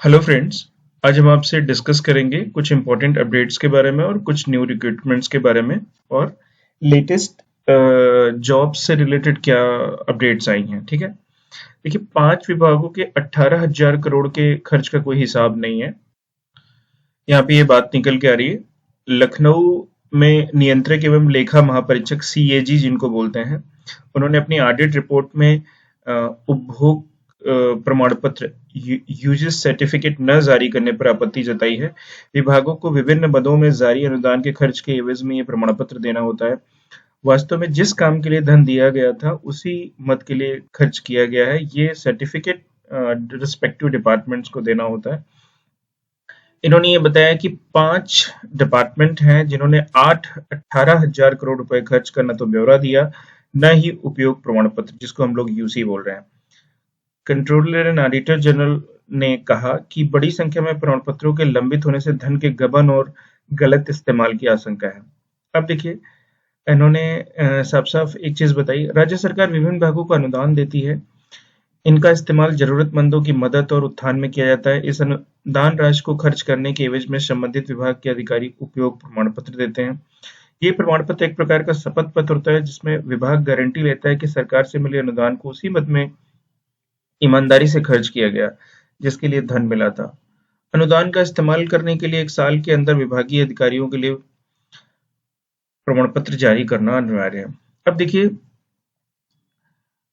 Hello friends. आज हम आपसे डिस्कस करेंगे कुछ इम्पोर्टेंट अपडेट्स के बारे में और कुछ न्यू रिक्रूटमेंट्स के बारे में और लेटेस्ट जॉब से रिलेटेड क्या अपडेट्स आई हैं। ठीक है, देखिए 5 विभागों के 18,000 करोड़ के खर्च का कोई हिसाब नहीं है। यहाँ पे ये बात निकल के आ रही है। लखनऊ में नियंत्रक एवं लेखा महापरीक्षक सीएजी जिनको बोलते हैं, उन्होंने अपनी ऑडिट रिपोर्ट में उपभोग प्रमाण पत्र यूजेस सर्टिफिकेट न जारी करने पर आपत्ति जताई है। विभागों को विभिन्न मदों में जारी अनुदान के खर्च के एवज में ये प्रमाण पत्र देना होता है। वास्तव में जिस काम के लिए धन दिया गया था उसी मद के लिए खर्च किया गया है। ये सर्टिफिकेट रिस्पेक्टिव डिपार्टमेंट्स को देना होता है। इन्होंने ये बताया कि 5 डिपार्टमेंट हैं जिन्होंने 18,000 करोड़ रुपए खर्च करना तो ब्यौरा दिया, न ही उपयोग प्रमाण पत्र, जिसको हम लोग यूसी बोल रहे हैं। कंट्रोलर एंड ऑडिटर जनरल ने कहा कि बड़ी संख्या में प्रमाण पत्रों के लंबित होने से धन के गबन और गलत इस्तेमाल की आशंका है। अब देखिए, इन्होंने साफ साफ एक चीज बताई, राज्य सरकार विभिन्न विभागों को अनुदान देती है। इनका इस्तेमाल जरूरतमंदों की मदद और उत्थान में किया जाता है। इस अनुदान राशि को खर्च करने के एवज में संबंधित विभाग के अधिकारी उपयोग प्रमाण पत्र देते हैं। ये प्रमाण पत्र एक प्रकार का शपथ पत्र होता है जिसमें विभाग गारंटी लेता है कि सरकार से मिले अनुदान को उसी मद में ईमानदारी से खर्च किया गया जिसके लिए धन मिला था। अनुदान का इस्तेमाल करने के लिए 1 साल के अंदर विभागीय अधिकारियों के लिए प्रमाण पत्र जारी करना अनिवार्य है। अब देखिए,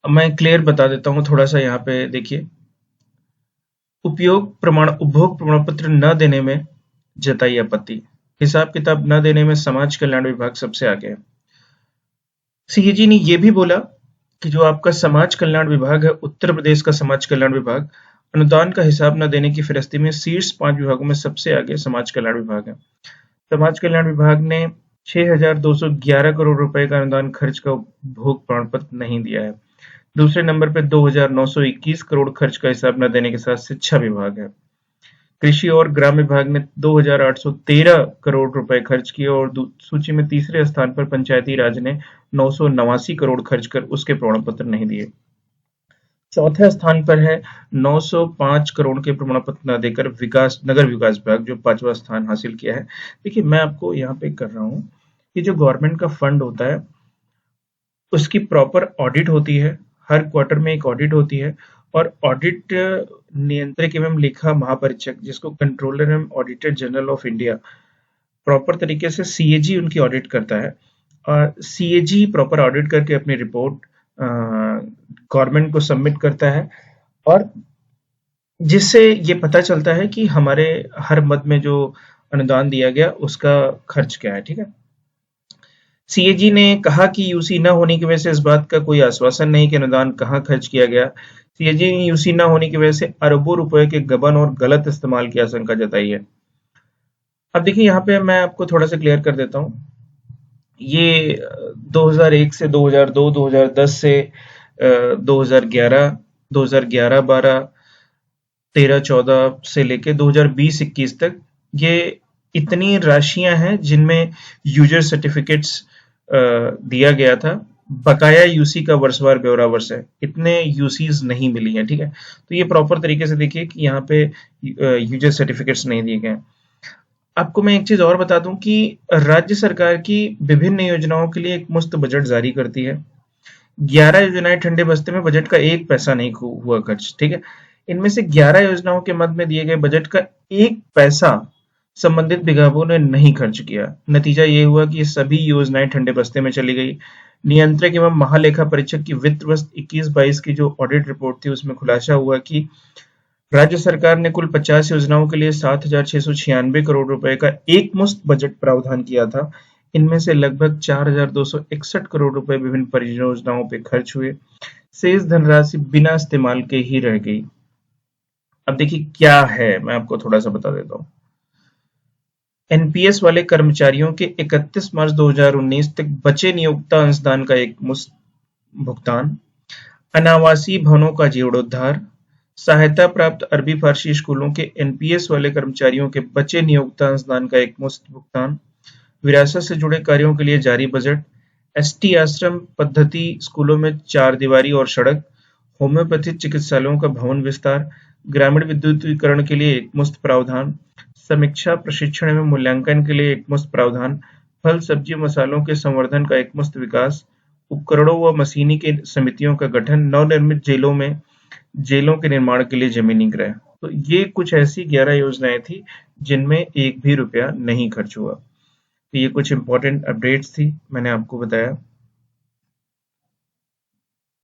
मैं क्लियर बता देता हूं थोड़ा सा। यहाँ पे देखिए, उपभोग प्रमाण पत्र न देने में जताई आपत्ति। हिसाब किताब न देने में समाज कल्याण विभाग सबसे आगे है। सीएजी ने यह भी बोला कि जो आपका समाज कल्याण विभाग है, उत्तर प्रदेश का समाज कल्याण विभाग, अनुदान का हिसाब न देने की फिरस्ती में शीर्ष 5 विभागों में सबसे आगे समाज कल्याण विभाग है। समाज कल्याण विभाग ने 6,211 करोड़ रुपए का अनुदान खर्च का उपभोग प्रमाण पत्र नहीं दिया है। दूसरे नंबर पर 2,921 करोड़ खर्च का हिसाब न देने के साथ शिक्षा विभाग है। कृषि और ग्राम विभाग ने 2,813 करोड़ रुपए खर्च किए और सूची में तीसरे स्थान पर पंचायती राज ने 989 करोड़ खर्च कर उसके प्रमाण पत्र नहीं दिए। चौथे स्थान पर है 905 करोड़ के प्रमाण पत्र न देकर नगर विकास विभाग, जो 5वां स्थान हासिल किया है। देखिए, मैं आपको यहाँ पे कर रहा हूँ, ये जो गवर्नमेंट का फंड होता है उसकी प्रॉपर ऑडिट होती है। हर क्वार्टर में एक ऑडिट होती है और ऑडिट नियंत्रक एवं लेखा महापरीक्षक, जिसको कंट्रोलर एवं auditor general of India, proper तरीके से सीएजी उनकी ऑडिट करता है और सीएजी प्रॉपर ऑडिट करके अपनी रिपोर्ट गवर्नमेंट को सबमिट करता है और जिससे ये पता चलता है कि हमारे हर मद में जो अनुदान दिया गया उसका खर्च क्या है। ठीक है, सीएजी ने कहा कि यूसी न होने की वजह से इस बात का कोई आश्वासन नहीं कि अनुदान कहां खर्च किया गया। सीएजी ने यूसी न होने की वजह से अरबों रुपए के गबन और गलत इस्तेमाल की आशंका जताई है। अब देखिए, यहाँ पे मैं आपको थोड़ा सा क्लियर कर देता हूँ। ये 2001 से 2002, 2010 से 2011, 2011-12, 13-14 से लेके 2020-21 तक ये इतनी राशियां हैं जिनमें यूजर सर्टिफिकेट्स दिया गया था। बकाया यूसी का वर्षवार ब्यौरा वर्ष है, इतने यूसीज नहीं मिली हैं। ठीक है, तो ये प्रॉपर तरीके से देखिए कि यहाँ पे यूजर सर्टिफिकेट्स नहीं दिए गए। आपको मैं एक चीज और बता दूं कि राज्य सरकार की विभिन्न योजनाओं के लिए एक मुफ्त बजट जारी करती है। 11 योजनाएं ठंडे बस्ते में, बजट का 1 पैसा नहीं हुआ खर्च। ठीक है, इनमें से 11 योजनाओं के मद में दिए गए बजट का 1 पैसा संबंधित विभागों ने नहीं खर्च किया। नतीजा ये हुआ कि ये सभी योजनाएं ठंडे बस्ते में चली गई। नियंत्रक एवं महालेखा परीक्षक की वित्त वर्ष 21-22 की जो ऑडिट रिपोर्ट थी उसमें खुलासा हुआ कि राज्य सरकार ने कुल 50 योजनाओं के लिए 7,696 करोड़ रुपए का एक मुश्त बजट प्रावधान किया था। इनमें से लगभग 4,261 करोड़ रुपए विभिन्न परियोजनाओं पे खर्च हुए। शेष धनराशि बिना इस्तेमाल के ही रह गई। अब देखिए क्या है, मैं आपको थोड़ा सा बता देता हूँ। एनपीएस वाले कर्मचारियों के 31 मार्च 2019 तक बचे नियोक्ता अंशदान का एक मुश्त भुगतान, अनावासीय भवनों का जीर्णोद्धार, सहायता प्राप्त अरबी फारसी स्कूलों के एनपीएस वाले कर्मचारियों के बचे नियोक्ता अंशदान का एक मुश्त भुगतान, विरासत से जुड़े कार्यों के लिए जारी बजट, एसटी आश्रम पद्धति स्कूलों में 4 दीवारी और सड़क, होम्योपैथिक चिकित्सालयों का भवन विस्तार, ग्रामीण विद्युतीकरण के लिए एकमुश्त प्रावधान, समीक्षा प्रशिक्षण एवं मूल्यांकन के लिए एकमुश्त प्रावधान, फल सब्जी मसालों के संवर्धन का एकमुश्त विकास, उपकरणों व मशीनी की समितियों का गठन, नवनिर्मित जेलों के निर्माण के लिए जमीनी क्रय। तो ये कुछ ऐसी 11 योजनाएं थी जिनमें एक भी रुपया नहीं खर्च हुआ। तो ये कुछ इंपॉर्टेंट अपडेट्स थी, मैंने आपको बताया।